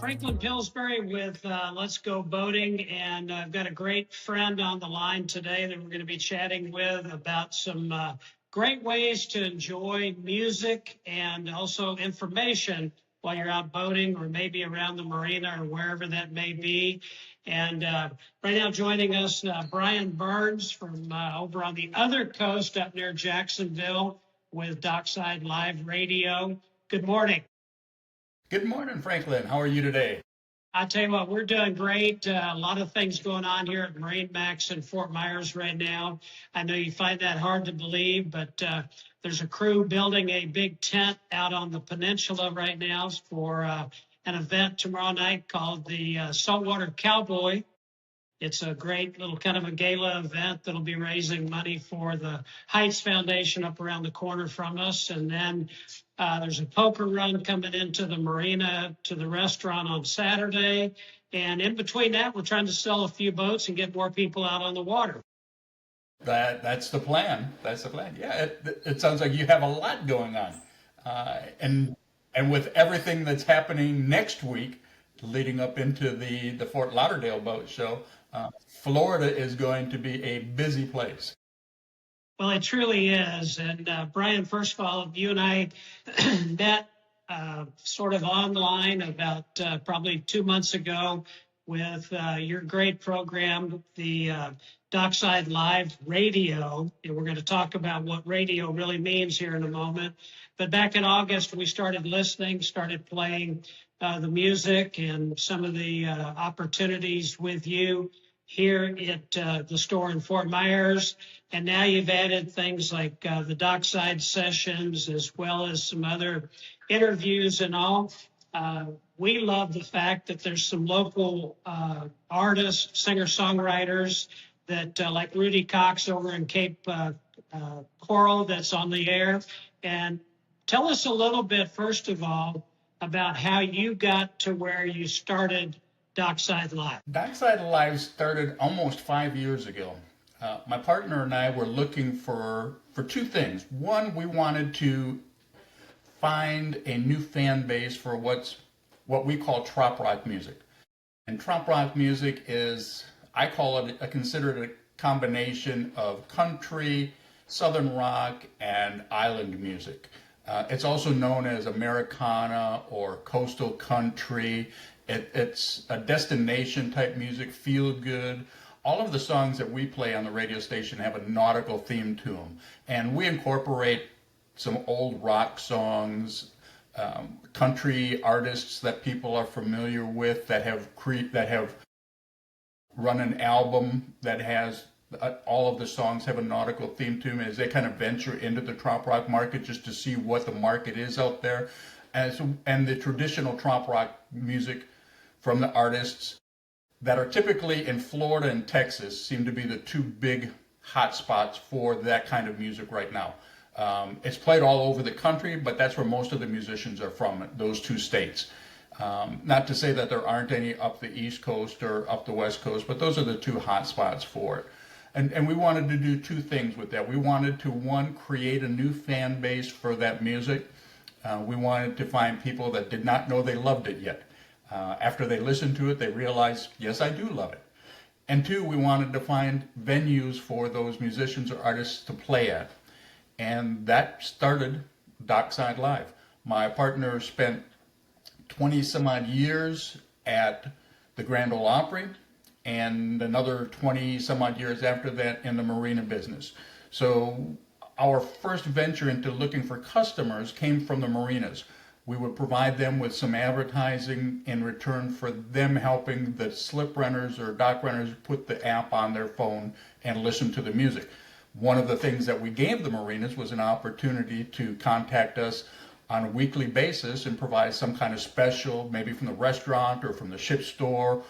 Franklin Pillsbury with Let's Go Boating, and I've got a great friend on the line today that we're going to be chatting with about some great ways to enjoy music and also information while you're out boating or maybe around the marina or wherever that may be. And right now joining us, Brian Burns from over on the other coast up near Jacksonville with Dockside Live Radio. Good morning. Good morning, Franklin. How are you today? I'll tell you what, we're doing great. A lot of things going on here at Marine Max in Fort Myers right now. I know you find that hard to believe, but there's a crew building a big tent out on the peninsula right now for an event tomorrow night called the Saltwater Cowboy. It's a great little kind of a gala event that'll be raising money for the Heights Foundation up around the corner from us. And then there's a poker run coming into the marina to the restaurant on Saturday. And in between that, we're trying to sell a few boats and get more people out on the water. That's the plan. That's the plan. Yeah, it sounds like you have a lot going on. And with everything that's happening next week, leading up into the Fort Lauderdale Boat Show, Florida is going to be a busy place. Well, it truly is. And Brian, first of all, you and I met sort of online about probably 2 months ago with your great program, the Dockside Live Radio. And we're going to talk about what radio really means here in a moment. But back in August, we started listening, started playing the music and some of the opportunities with you here at the store in Fort Myers. And now you've added things like the Dockside sessions as well as some other interviews and all. We love the fact that there's some local artists, singer-songwriters that like Rudy Cox over in Cape Coral that's on the air. And tell us a little bit, first of all, about how you got to where you started Dockside Live. Dockside Live started almost 5 years ago. My partner and I were looking for two things. One, we wanted to find a new fan base for what we call trop rock music. And trop rock music is, I consider it a combination of country, southern rock, and island music. It's also known as Americana or coastal country. It's a destination type music, feel good. All of the songs that we play on the radio station have a nautical theme to them. And we incorporate some old rock songs, country artists that people are familiar with that have run an album that has all of the songs have a nautical theme to them as they kind of venture into the trop rock market just to see what the market is out there. And the traditional trop rock music from the artists that are typically in Florida and Texas seem to be the two big hot spots for that kind of music right now. It's played all over the country, but that's where most of the musicians are from, those two states. Not to say that there aren't any up the East Coast or up the West Coast, but those are the two hot spots for it. And we wanted to do two things with that. We wanted to, one, create a new fan base for that music. We wanted to find people that did not know they loved it yet. After they listened to it, they realized, yes, I do love it. And two, we wanted to find venues for those musicians or artists to play at. And that started Dockside Live. My partner spent 20 some odd years at the Grand Ole Opry and another 20 some odd years after that in the marina business. So our first venture into looking for customers came from the marinas. We would provide them with some advertising in return for them helping the slip renters or dock renters put the app on their phone and listen to the music. One of the things that we gave the marinas was an opportunity to contact us on a weekly basis and provide some kind of special, maybe from the restaurant or from the ship store,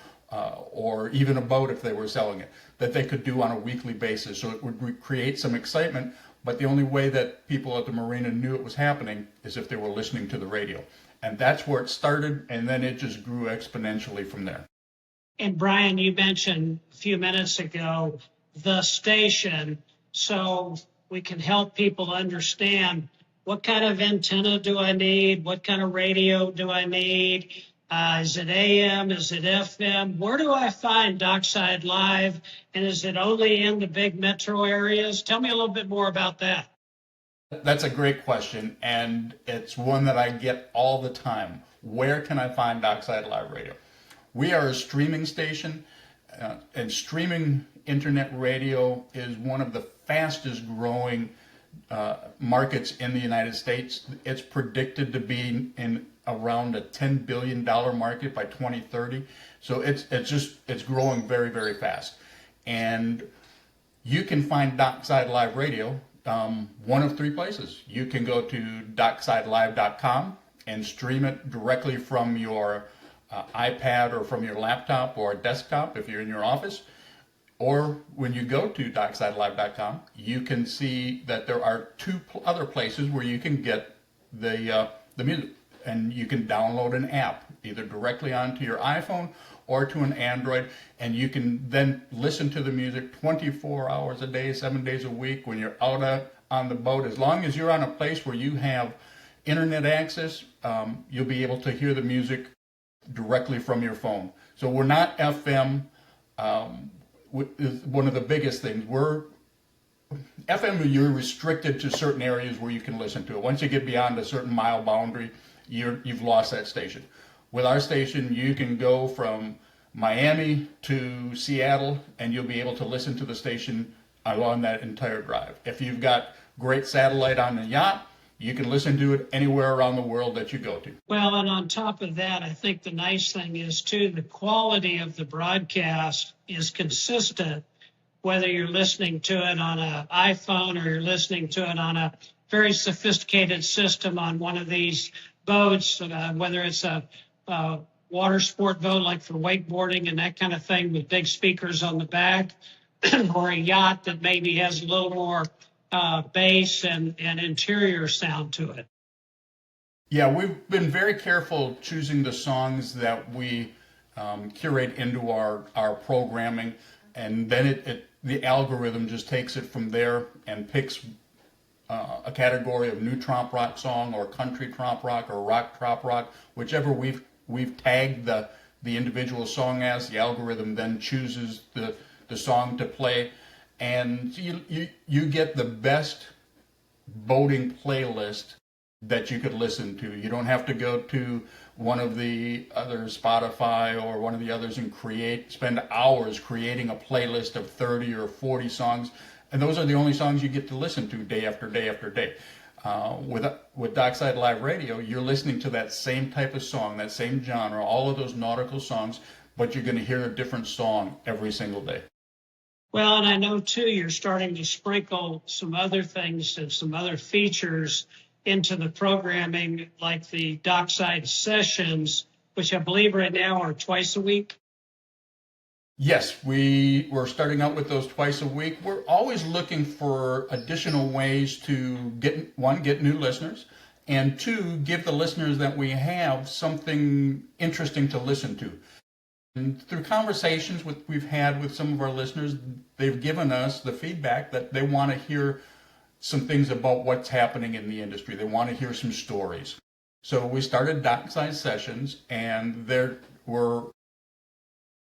or even a boat if they were selling it, that they could do on a weekly basis. So it would create some excitement, but the only way that people at the marina knew it was happening is if they were listening to the radio. And that's where it started, and then it just grew exponentially from there. And Brian, you mentioned a few minutes ago the station, so we can help people understand what kind of antenna do I need, what kind of radio do I need, Is it AM? Is it FM? Where do I find Dockside Live? And is it only in the big metro areas? Tell me a little bit more about that. That's a great question, and it's one that I get all the time. Where can I find Dockside Live Radio? We are a streaming station, and streaming internet radio is one of the fastest growing markets in the United States. It's predicted to be in around a $10 billion market by 2030. So it's growing very, very fast. And you can find Dockside Live Radio one of three places. You can go to docksidelive.com and stream it directly from your iPad or from your laptop or desktop if you're in your office. Or when you go to docksidelive.com, you can see that there are two other places where you can get the music, and you can download an app either directly onto your iPhone or to an Android, and you can then listen to the music 24 hours a day, 7 days a week when you're out on the boat. As long as you're on a place where you have internet access, you'll be able to hear the music directly from your phone. So we're not FM. Is one of the biggest things. We're FM, you're restricted to certain areas where you can listen to it. Once you get beyond a certain mile boundary, you've lost that station. With our station, you can go from Miami to Seattle, and you'll be able to listen to the station along that entire drive. If you've got great satellite on the yacht, you can listen to it anywhere around the world that you go to. Well, and on top of that, I think the nice thing is, too, the quality of the broadcast is consistent, whether you're listening to it on an iPhone or you're listening to it on a very sophisticated system on one of these boats, whether it's a water sport boat like for wakeboarding and that kind of thing with big speakers on the back, or a yacht that maybe has a little more bass and interior sound to it. Yeah, we've been very careful choosing the songs that we curate into our programming, and then the algorithm just takes it from there and picks a category of new trop rock song or country trop rock or rock trop rock, whichever we've tagged the individual song as. The algorithm then chooses the song to play, and you get the best boating playlist that you could listen to. You don't have to go to one of the other Spotify or one of the others and spend hours creating a playlist of 30 or 40 songs, and those are the only songs you get to listen to day after day after day. With Dockside Live Radio, you're listening to that same type of song, that same genre, all of those nautical songs, but you're going to hear a different song every single day. Well, and I know, too, you're starting to sprinkle some other things and some other features into the programming, like the Dockside Sessions, which I believe right now are twice a week. Yes, we're starting out with those twice a week. We're always looking for additional ways to get new listeners, and two, give the listeners that we have something interesting to listen to. And through conversations we've had with some of our listeners, they've given us the feedback that they want to hear some things about what's happening in the industry. They want to hear some stories. So we started Dockside Sessions, and we're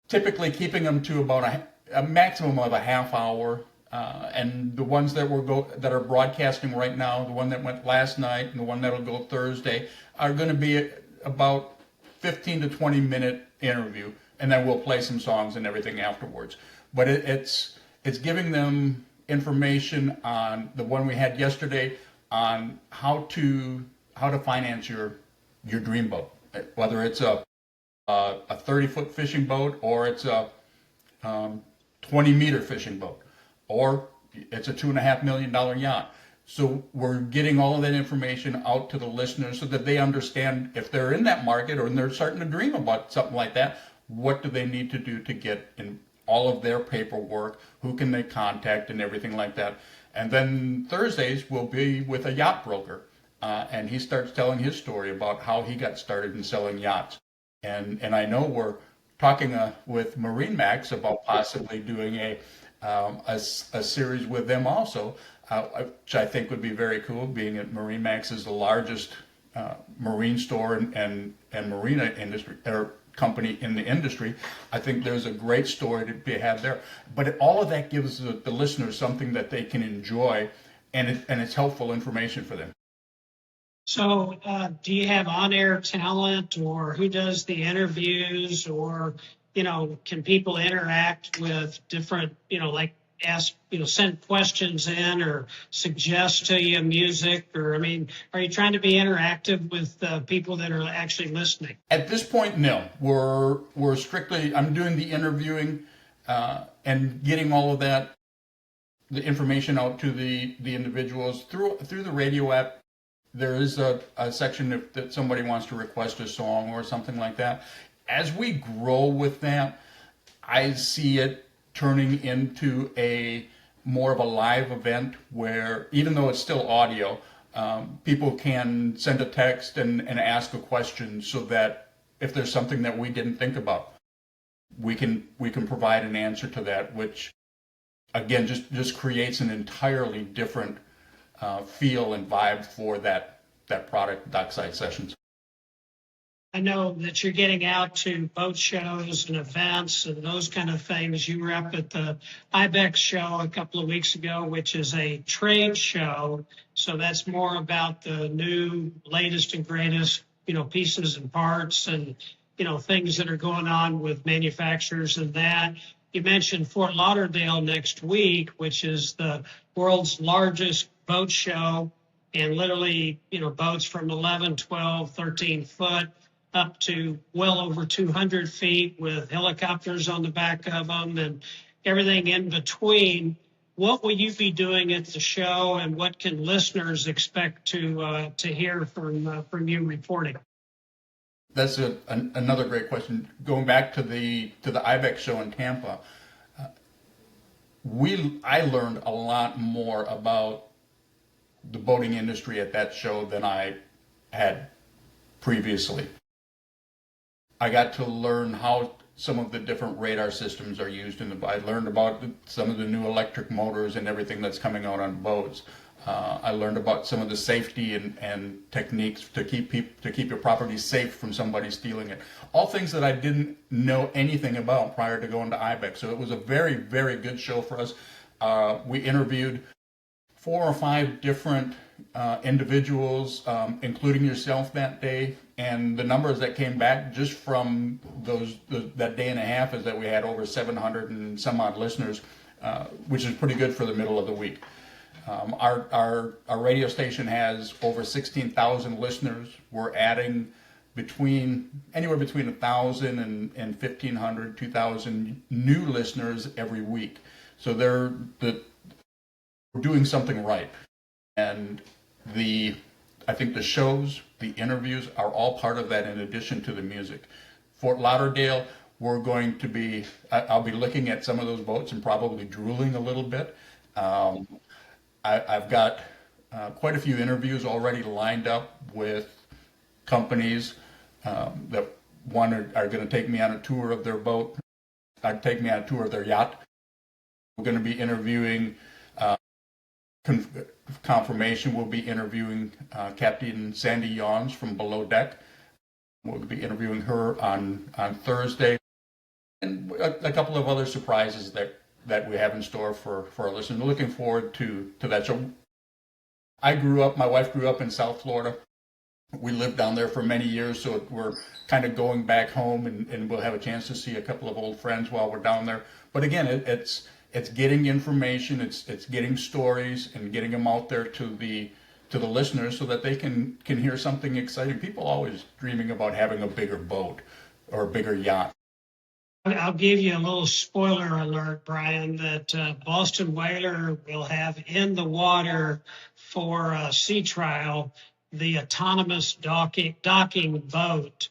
typically keeping them to about a maximum of a half hour. And the ones that are broadcasting right now, the one that went last night and the one that'll go Thursday, are going to be about 15 to 20 minute interview, and then we'll play some songs and everything afterwards. But it's giving them information on the one we had yesterday on how to finance your dream boat, whether it's a 30-foot fishing boat, or it's a 20-meter fishing boat, or it's a $2.5 million yacht. So we're getting all of that information out to the listeners so that they understand if they're in that market or they're starting to dream about something like that, what do they need to do to get in all of their paperwork, who can they contact, and everything like that. And then Thursdays will be with a yacht broker, and he starts telling his story about how he got started in selling yachts. And I know we're talking with MarineMax about possibly doing a series with them also, which I think would be very cool, being that MarineMax is the largest marine store and marina industry or company in the industry, I think there's a great story to be had there. But all of that gives the listeners something that they can enjoy, and it's helpful information for them. So, do you have on-air talent, or who does the interviews, or, can people interact with different, like ask, send questions in or suggest to you music, or, are you trying to be interactive with people that are actually listening? At this point, no. We're strictly, I'm doing the interviewing and getting all of that, the information out to the individuals through the radio app. There is a section that somebody wants to request a song or something like that. As we grow with that, I see it turning into a more of a live event where, even though it's still audio, people can send a text and ask a question, so that if there's something that we didn't think about, we can provide an answer to that, which again just creates an entirely different feel and vibe for that product, Dockside Sessions. I know that you're getting out to boat shows and events and those kind of things. You were up at the IBEX show a couple of weeks ago, which is a trade show. So that's more about the new, latest and greatest, pieces and parts and, things that are going on with manufacturers and that. You mentioned Fort Lauderdale next week, which is the world's largest boat show, and literally, boats from 11, 12, 13 foot up to well over 200 feet with helicopters on the back of them and everything in between. What will you be doing at the show, and what can listeners expect to hear from you reporting? That's another great question. Going back to the IBEX show in Tampa, I learned a lot more about the boating industry at that show than I had previously. I got to learn how some of the different radar systems are used I learned about some of the new electric motors and everything that's coming out on boats. I learned about some of the safety and techniques to keep your property safe from somebody stealing it. All things that I didn't know anything about prior to going to IBEX. So it was a very, very good show for us. We interviewed 4 or 5 different individuals, including yourself that day, and the numbers that came back just from that day and a half is that we had over 700 and some odd listeners, which is pretty good for the middle of the week. Our radio station has over 16,000 listeners. We're adding anywhere between 1,000 and 1,500, 2,000 new listeners every week. So we're doing something right. And I think the shows, the interviews are all part of that in addition to the music. Fort Lauderdale, I'll be looking at some of those boats and probably drooling a little bit. I've got quite a few interviews already lined up with companies that are going to take me on a tour of their boat, take me on a tour of their yacht. We're going to be interviewing confirmation. We'll be interviewing Captain Sandy Yawns from Below Deck. We'll be interviewing her on Thursday, and a couple of other surprises that we have in store for our listeners. Looking forward to that show. My wife grew up in South Florida. We lived down there for many years, so we're kind of going back home, and we'll have a chance to see a couple of old friends while we're down there. But again, it's getting information, it's getting stories and getting them out there to the listeners so that they can hear something exciting. People are always dreaming about having a bigger boat or a bigger yacht. I'll give you a little spoiler alert, Brian, that Boston Whaler will have in the water for a sea trial the autonomous docking boat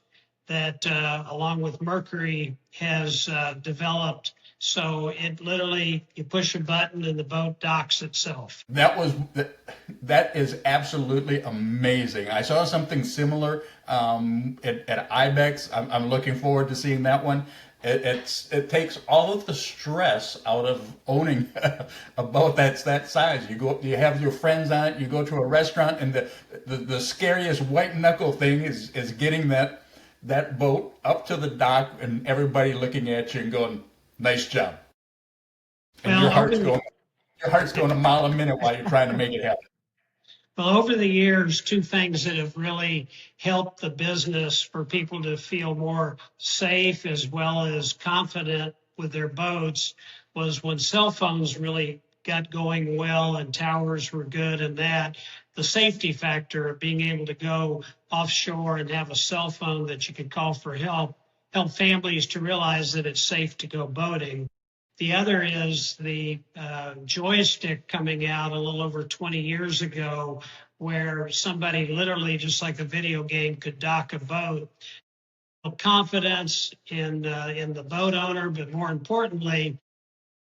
that, along with Mercury, has developed. So it literally, you push a button and the boat docks itself. That is absolutely amazing. I saw something similar at IBEX. I'm looking forward to seeing that one. It takes all of the stress out of owning a boat that's that size. You have your friends on it. You go to a restaurant, and the scariest white knuckle thing is getting that boat up to the dock and everybody looking at you and going, "Nice job," and Well, your heart's going a mile a minute while you're trying to make it happen. Well, over the years, two things that have really helped the business for people to feel more safe as well as confident with their boats was when cell phones really got going well and towers were good, and that the safety factor of being able to go offshore and have a cell phone that you could call for help families to realize that it's safe to go boating. The other is the joystick coming out a little over 20 years ago, where somebody literally, just like a video game, could dock a boat. Confidence in the boat owner, but more importantly,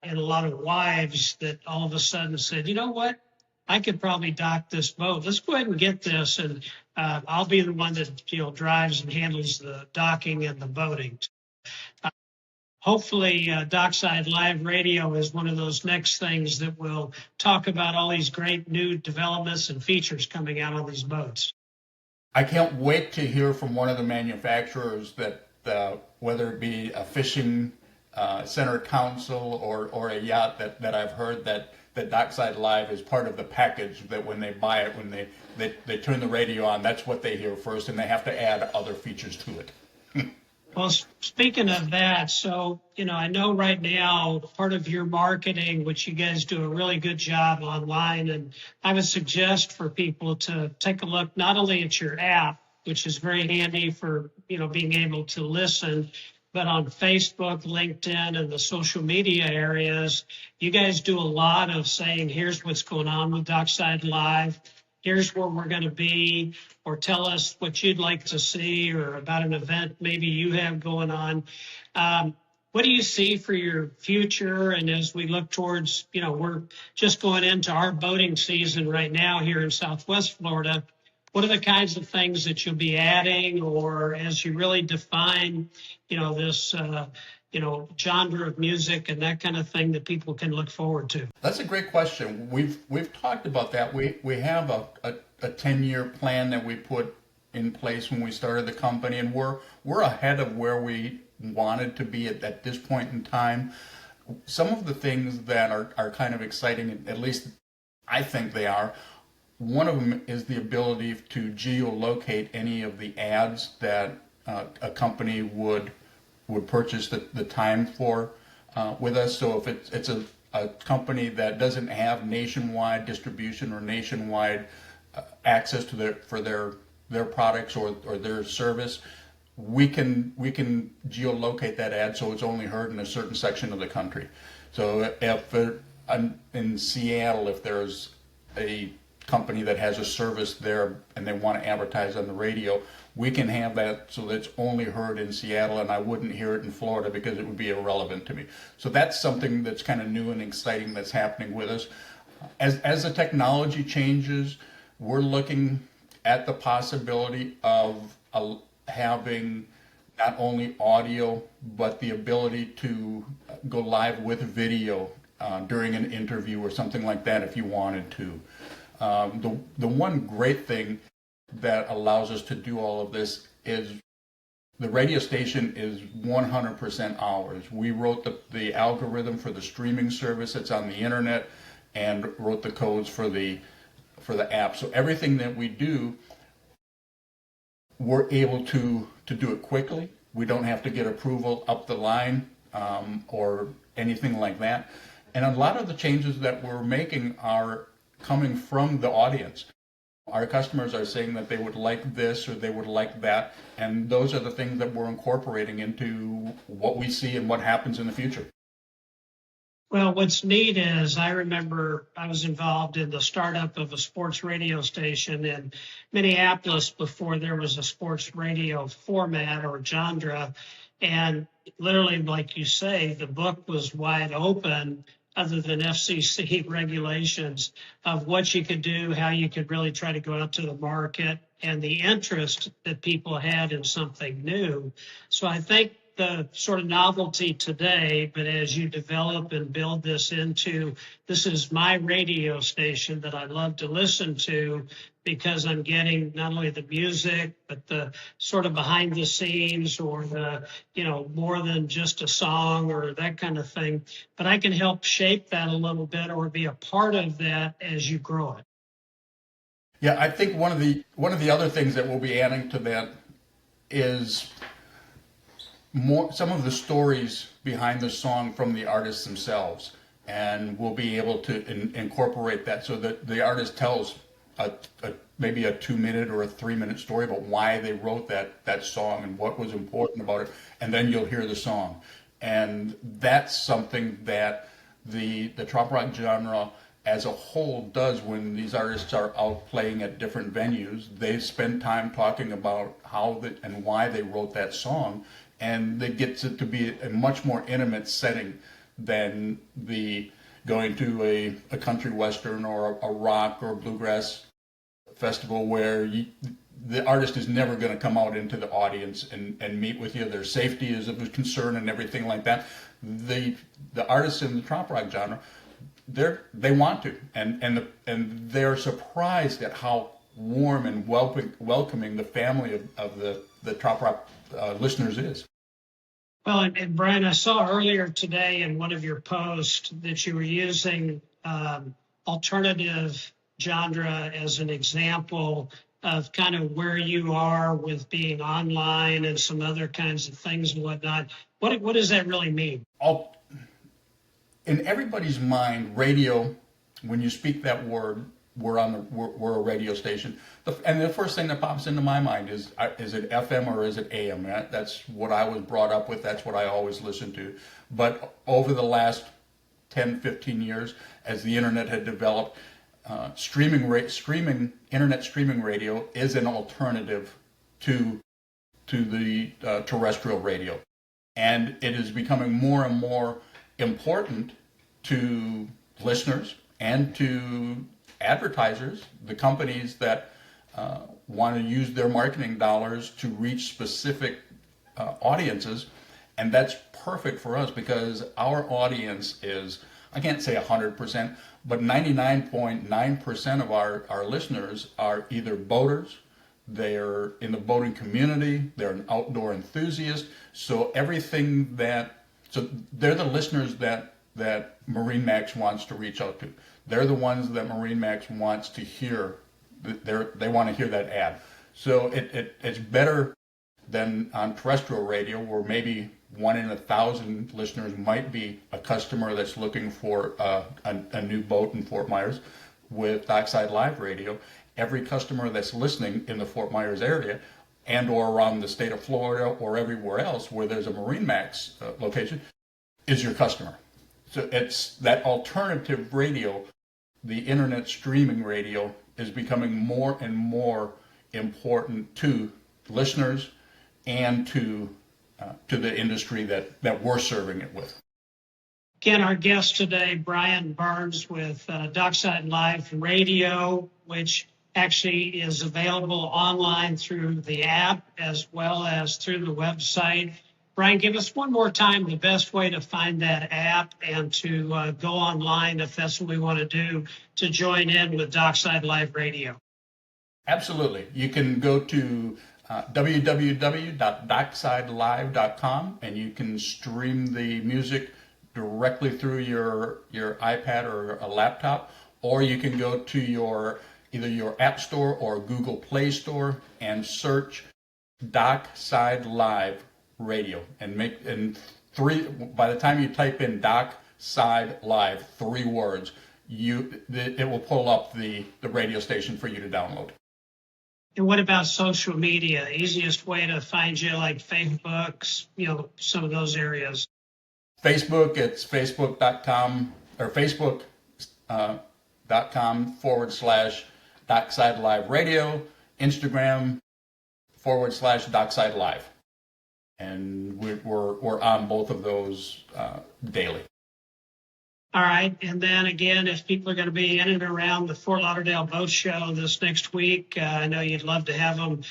in a lot of wives that all of a sudden said, you know what, I could probably dock this boat. Let's go ahead and get this, and I'll be the one that drives and handles the docking and the boating. Hopefully, Dockside Live Radio is one of those next things that will talk about all these great new developments and features coming out on these boats. I can't wait to hear from one of the manufacturers that whether it be a fishing center council or a yacht that I've heard that Dockside Live is part of the package, that when they buy it, when they turn the radio on, that's what they hear first, and they have to add other features to it. Well, speaking of that, so, I know right now part of your marketing, which you guys do a really good job online, and I would suggest for people to take a look not only at your app, which is very handy for, being able to listen, but on Facebook, LinkedIn, and the social media areas. You guys do a lot of saying, here's what's going on with Dockside Live. Here's where we're going to be, or tell us what you'd like to see, or about an event maybe you have going on. What do you see for your future? And as we look towards, we're just going into our boating season right now here in Southwest Florida. What are the kinds of things that you'll be adding, or as you really define, this, genre of music and that kind of thing that people can look forward to? That's a great question. We've talked about that. We have a 10-year plan that we put in place when we started the company, and we're ahead of where we wanted to be at this point in time. Some of the things that are kind of exciting, at least I think they are. One of them is the ability to geolocate any of the ads that a company would purchase the time for with us. So if it's a company that doesn't have nationwide distribution or nationwide access to their products or their service, we can geolocate that ad so it's only heard in a certain section of the country. So if in Seattle, if there's a company that has a service there and they want to advertise on the radio, we can have that so that it's only heard in Seattle, and I wouldn't hear it in Florida because it would be irrelevant to me. So that's something that's kind of new and exciting that's happening with us. As the technology changes, we're looking at the possibility of having not only audio, but the ability to go live with video during an interview or something like that if you wanted to. The one great thing that allows us to do all of this is the radio station is 100% ours. We wrote the algorithm for the streaming service that's on the internet and wrote the codes for the app. So everything that we do, we're able to do it quickly. We don't have to get approval up the line or anything like that. And a lot of the changes that we're making are coming from the audience. Our customers are saying that they would like this or they would like that, and those are the things that we're incorporating into what we see and what happens in the future. Well, what's neat is I remember I was involved in the startup of a sports radio station in Minneapolis before there was a sports radio format or genre. And literally, like you say, the book was wide open other than FCC regulations of what you could do, how you could really try to go out to the market, and the interest that people had in something new. So I think the sort of novelty today, but as you develop and build this into, this is my radio station that I love to listen to because I'm getting not only the music, but the sort of behind the scenes or the, more than just a song or that kind of thing. But I can help shape that a little bit or be a part of that as you grow it. Yeah, I think one of the other things that we'll be adding to that is some of the stories behind the song from the artists themselves, and we'll be able to incorporate that so that the artist tells maybe a 2-minute or a 3-minute story about why they wrote that song and what was important about it, and then you'll hear the song. And that's something that the trop rock genre as a whole does when these artists are out playing at different venues. They spend time talking about how and why they wrote that song, and it gets it to be a much more intimate setting than going to a country western or a rock or a bluegrass festival where the artist is never going to come out into the audience and meet with you. Their safety is a concern and everything like that. The artists in the trop rock genre, they want to, and they're surprised at how warm and welcoming the family of the trop rock listeners is. Well, and Brian, I saw earlier today in one of your posts that you were using alternative genre as an example of kind of where you are with being online and some other kinds of things and whatnot. What does that really mean? In everybody's mind, radio, when you speak that word, we're a radio station. And the first thing that pops into my mind is it FM or is it AM? That's what I was brought up with. That's what I always listened to. But over the last 10, 15 years, as the internet had developed, internet streaming radio is an alternative to the terrestrial radio. And it is becoming more and more important to listeners and to advertisers, the companies that want to use their marketing dollars to reach specific audiences. And that's perfect for us because our audience is, I can't say 100%, but 99.9% of our listeners are either boaters, they're in the boating community, they're an outdoor enthusiast. So they're the listeners that MarineMax wants to reach out to. They're the ones that MarineMax wants to hear. They want to hear that ad. So it's better than on terrestrial radio, where maybe 1 in 1,000 listeners might be a customer that's looking for a new boat in Fort Myers. With Dockside Live Radio, every customer that's listening in the Fort Myers area and or around the state of Florida or everywhere else where there's a MarineMax location is your customer. So it's that alternative radio, the internet streaming radio, is becoming more and more important to listeners and to the industry that we're serving it with. Again, our guest today, Brian Barnes with Dockside Live Radio, which actually is available online through the app as well as through the website. Brian, give us one more time the best way to find that app and to go online if that's what we want to do to join in with Dockside Live Radio. Absolutely. You can go to www.docksidelive.com and you can stream the music directly through your iPad or a laptop, or you can go to either your App Store or Google Play Store and search Dockside Live Radio by the time you type in Dockside Live, 3 words, it will pull up the radio station for you to download. And what about social media? Easiest way to find you, like Facebook, some of those areas? Facebook, it's facebook.com or facebook.com/Dockside Live Radio, Instagram /Dockside Live. And we're on both of those daily. All right. And then again, if people are going to be in and around the Fort Lauderdale Boat Show this next week, I know you'd love to have them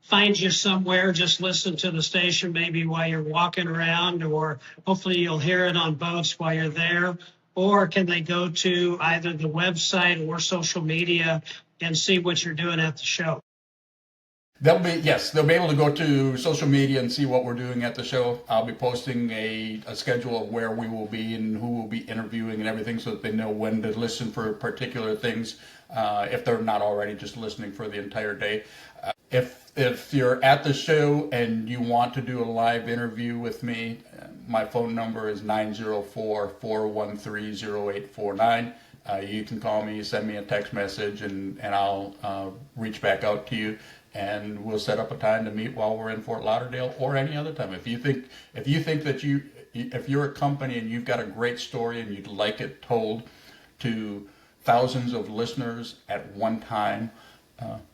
find you somewhere, just listen to the station maybe while you're walking around, or hopefully you'll hear it on boats while you're there? Or can they go to either the website or social media and see what you're doing at the show? They'll be able to go to social media and see what we're doing at the show. I'll be posting a schedule of where we will be and who we'll be interviewing and everything, so that they know when to listen for particular things, if they're not already just listening for the entire day. If you're at the show and you want to do a live interview with me, my phone number is 904-413-0849. You can call me, send me a text message, and I'll reach back out to you. And we'll set up a time to meet while we're in Fort Lauderdale, or any other time. If you think that if you're a company and you've got a great story and you'd like it told to thousands of listeners at one time,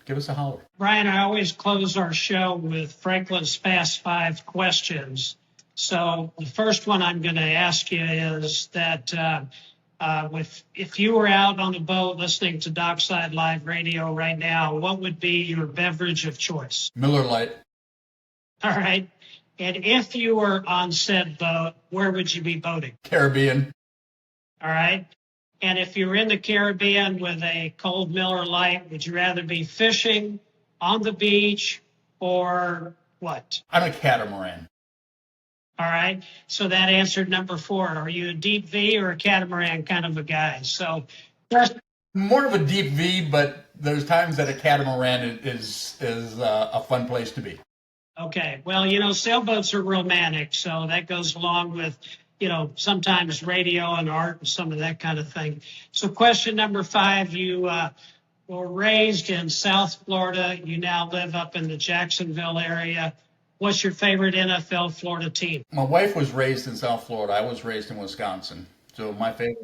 give us a holler. Brian, I always close our show with Franklin's Fast 5 questions. So the first one I'm going to ask you is that if you were out on a boat listening to Dockside Live Radio right now, what would be your beverage of choice? Miller Lite. All right. And if you were on said boat, where would you be boating? Caribbean. All right. And if you were in the Caribbean with a cold Miller Lite, would you rather be fishing on the beach or what? I'm a catamaran. All right. So that answered number 4. Are you a deep V or a catamaran kind of a guy? So first, more of a deep V, but there's times that a catamaran is a fun place to be. okay. Well, sailboats are romantic, so that goes along with, sometimes radio and art and some of that kind of thing. So question number 5, you were raised in South Florida. You now live up in the Jacksonville area. What's your favorite NFL Florida team? My wife was raised in South Florida. I was raised in Wisconsin. So I'm a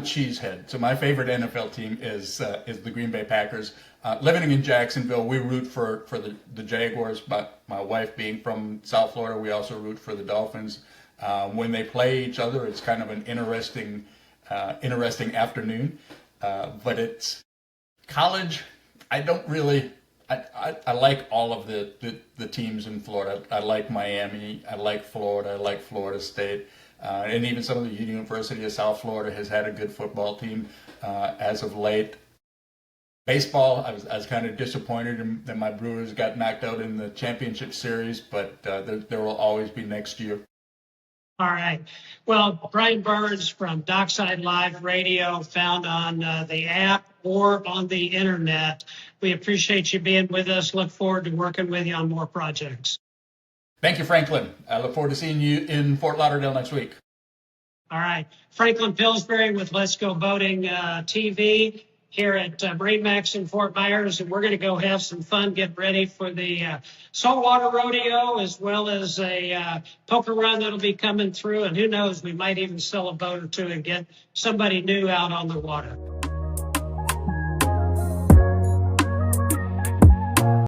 cheesehead. So my favorite NFL team is the Green Bay Packers. Living in Jacksonville, we root for the Jaguars. But my wife being from South Florida, we also root for the Dolphins. When they play each other, it's kind of an interesting afternoon. But it's college. I don't really. I like all of the teams in Florida. I like Miami. I like Florida. I like Florida State. And even some of the University of South Florida has had a good football team as of late. Baseball, I was kind of disappointed that my Brewers got knocked out in the championship series, but there will always be next year. All right. Well, Brian Burns from Dockside Live Radio, found on the app or on the internet. We appreciate you being with us. Look forward to working with you on more projects. Thank you, Franklin. I look forward to seeing you in Fort Lauderdale next week. All right. Franklin Pillsbury with Let's Go Boating TV here at Marinas in Fort Myers, and we're going to go have some fun, get ready for the saltwater rodeo, as well as a poker run that'll be coming through, and who knows, we might even sell a boat or two and get somebody new out on the water.